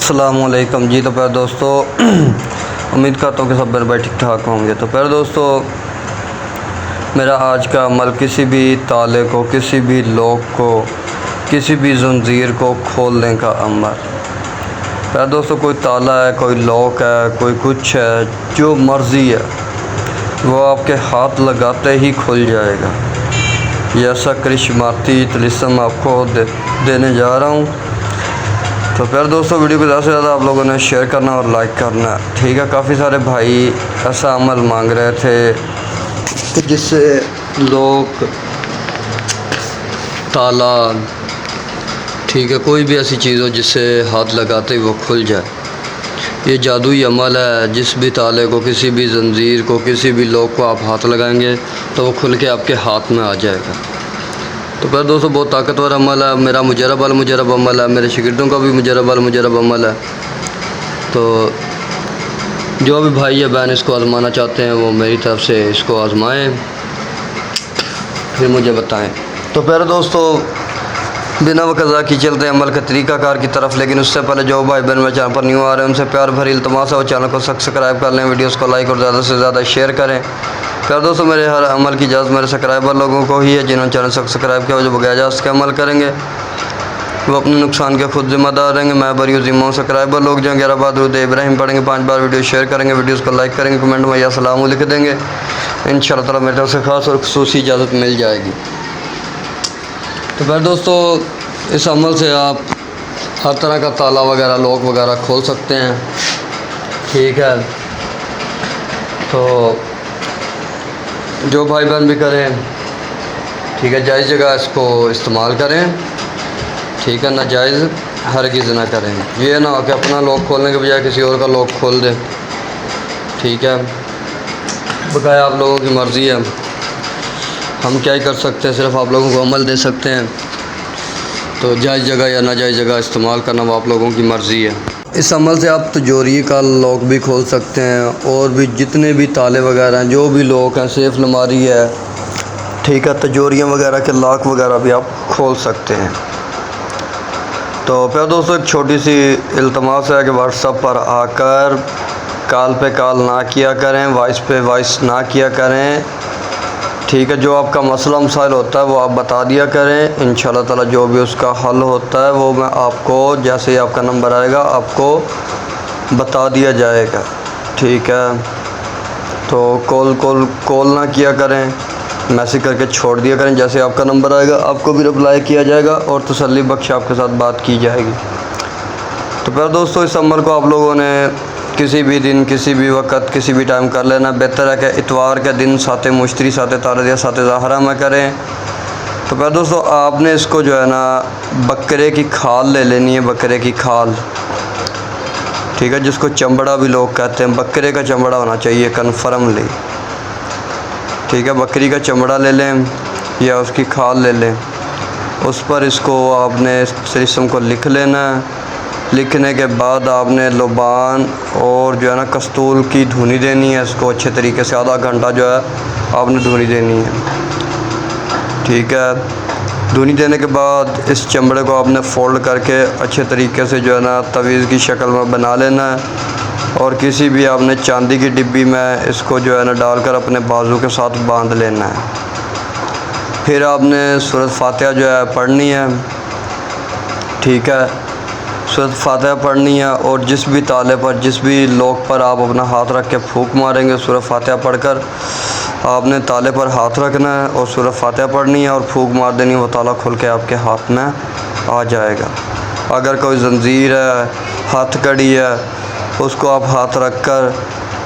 السلام علیکم جی۔ تو پہلے دوستو امید کرتا ہوں کہ سب میرے بھائی ٹھیک ٹھاک ہوں گے۔ تو پہلے دوستو میرا آج کا عمل کسی بھی تالے کو، کسی بھی لاک کو، کسی بھی زنجیر کو کھولنے کا عمل۔ پہلے دوستو کوئی تالا ہے، کوئی لاک ہے، کوئی کچھ ہے، جو مرضی ہے وہ آپ کے ہاتھ لگاتے ہی کھل جائے گا۔ یہ ایسا کرشماتی طلسم آپ کو دینے جا رہا ہوں۔ تو پھر دوستو ویڈیو کو زیادہ سے زیادہ آپ لوگوں نے شیئر کرنا اور لائک کرنا، ٹھیک ہے۔ کافی سارے بھائی ایسا عمل مانگ رہے تھے کہ جس سے لوگ تالا، ٹھیک ہے، کوئی بھی ایسی چیز ہو جس سے ہاتھ لگاتے ہی وہ کھل جائے۔ یہ جادوئی عمل ہے۔ جس بھی تالے کو، کسی بھی زنجیر کو، کسی بھی لاک کو آپ ہاتھ لگائیں گے تو وہ کھل کے آپ کے ہاتھ میں آ جائے گا۔ تو پھر دوستو بہت طاقتور عمل ہے، میرا مجرب المجرب عمل ہے، میرے شاگردوں کا بھی مجرب المجرب عمل ہے۔ تو جو بھی بھائی یا بہن اس کو آزمانا چاہتے ہیں وہ میری طرف سے اس کو آزمائیں، پھر مجھے بتائیں۔ تو پھر دوستو بنا وقت ضائع کی چلتے ہیں عمل کے طریقہ کار کی طرف، لیکن اس سے پہلے جو بھائی بہن میرے چینل پر نیو آ رہے ہیں ان سے پیار بھری التماس ہے وہ چینل کو سبسکرائب کر لیں، ویڈیوز کو لائک اور زیادہ سے زیادہ شیئر کریں۔ پھر دوستو میرے ہر عمل کی اجازت میرے سبسکرائبر لوگوں کو ہی ہے، جنہوں نے چینل سبسکرائب کیا وہ جو بغیر اجازت کے عمل کریں گے وہ اپنے نقصان کے خود ذمہ دار رہیں گے۔ میں بری ذمہ ہوں۔ سبسکرائبر لوگ جو 11 بار درود ابراہیم پڑھیں گے، 5 بار ویڈیو شیئر کریں گے، ویڈیوز کو لائک کریں گے، کمنٹ میں یا سلام لکھ دیں گے، انشاءاللہ تعالیٰ میری طرف سے خاص اور خصوصی اجازت مل جائے گی۔ تو پھر دوستو اس عمل سے آپ ہر طرح کا تالا وغیرہ، لاک وغیرہ کھول سکتے ہیں، ٹھیک ہے۔ تو جو بھائی بہن بھی کریں، ٹھیک ہے، جائز جگہ اس کو استعمال کریں، ٹھیک ہے، ناجائز ہرگز نہ کریں۔ یہ نہ ہو کہ اپنا لاک کھولنے کے بجائے کسی اور کا لاک کھول دیں، ٹھیک ہے۔ بقایا آپ لوگوں کی مرضی ہے، ہم کیا ہی کر سکتے ہیں، صرف آپ لوگوں کو عمل دے سکتے ہیں۔ تو جائز جگہ یا ناجائز جگہ استعمال کرنا وہ آپ لوگوں کی مرضی ہے۔ اس عمل سے آپ تجوری کا لاک بھی کھول سکتے ہیں، اور بھی جتنے بھی تالے وغیرہ ہیں، جو بھی لاک ہیں، سیف الماری ہے، ٹھیک ہے، تجوریاں وغیرہ کے لاک وغیرہ بھی آپ کھول سکتے ہیں۔ تو پھر دوستو ایک چھوٹی سی التماس ہے کہ واٹس ایپ پر آ کر کال پہ کال نہ کیا کریں، وائس پہ وائس نہ کیا کریں، ٹھیک ہے۔ جو آپ کا مسئلہ مسائل ہوتا ہے وہ آپ بتا دیا کریں، انشاءاللہ تعالیٰ جو بھی اس کا حل ہوتا ہے وہ میں آپ کو جیسے ہی آپ کا نمبر آئے گا آپ کو بتا دیا جائے گا، ٹھیک ہے۔ تو کال نہ کیا کریں، میسیج کر کے چھوڑ دیا کریں، جیسے آپ کا نمبر آئے گا آپ کو بھی رپلائی کیا جائے گا اور تسلی بخش آپ کے ساتھ بات کی جائے گی۔ تو پھر دوستو اس عمل کو آپ لوگوں نے کسی بھی دن، کسی بھی وقت، کسی بھی ٹائم کر لینا۔ بہتر ہے کہ اتوار کے دن ساتھ مشتری، ساتھ تارد یا ساتھ ظاہرہ میں کریں۔ تو پھر دوستو آپ نے اس کو جو ہے نا بکرے کی کھال لے لینی ہے، بکرے کی کھال، ٹھیک ہے، جس کو چمڑا بھی لوگ کہتے ہیں، بکرے کا چمڑا ہونا چاہیے کنفرملی، ٹھیک ہے۔ بکری کا چمڑا لے لیں یا اس کی کھال لے لیں، اس پر اس کو آپ نے اس طلسم کو لکھ لینا ہے۔ لکھنے کے بعد آپ نے لبان اور جو ہے نا کستول کی دھنی دینی ہے، اس کو اچھے طریقے سے آدھا گھنٹہ جو ہے آپ نے دھنی دینی ہے، ٹھیک ہے۔ دھنی دینے کے بعد اس چمڑے کو آپ نے فولڈ کر کے اچھے طریقے سے جو ہے نا تویز کی شکل میں بنا لینا ہے، اور کسی بھی آپ نے چاندی کی ڈبی میں اس کو جو ہے نا ڈال کر اپنے بازو کے ساتھ باندھ لینا ہے۔ پھر آپ نے سورۃ فاتحہ جو ہے پڑھنی ہے، ٹھیک ہے، سورۃ فاتحہ پڑھنی ہے، اور جس بھی تالے پر، جس بھی لاک پر آپ اپنا ہاتھ رکھ کے پھونک ماریں گے، سورۃ فاتحہ پڑھ کر آپ نے تالے پر ہاتھ رکھنا ہے اور سورۃ فاتحہ پڑھنی ہے اور پھونک مار دینی ہے، وہ تالا کھل کے آپ کے ہاتھ میں آ جائے گا۔ اگر کوئی زنجیر ہے، ہاتھ کڑی ہے، اس کو آپ ہاتھ رکھ کر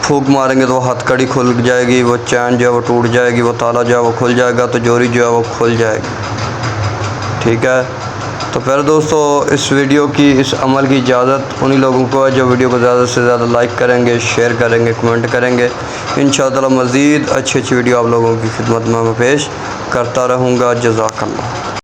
پھونک ماریں گے تو وہ ہاتھ کڑی کھل جائے گی، وہ چین جو ہے وہ ٹوٹ جائے گی، وہ تالا جو ہے وہ کھل جائے گا، تجوری جو ہے وہ کھل جائے گی، ٹھیک ہے۔ تو پھر دوستو اس ویڈیو کی، اس عمل کی اجازت انہی لوگوں کو ہے جو ویڈیو کو زیادہ سے زیادہ لائک کریں گے، شیئر کریں گے، کمنٹ کریں گے۔ انشاءاللہ تعالیٰ مزید اچھی ویڈیو آپ لوگوں کی خدمت میں پیش کرتا رہوں گا۔ جزاک اللہ۔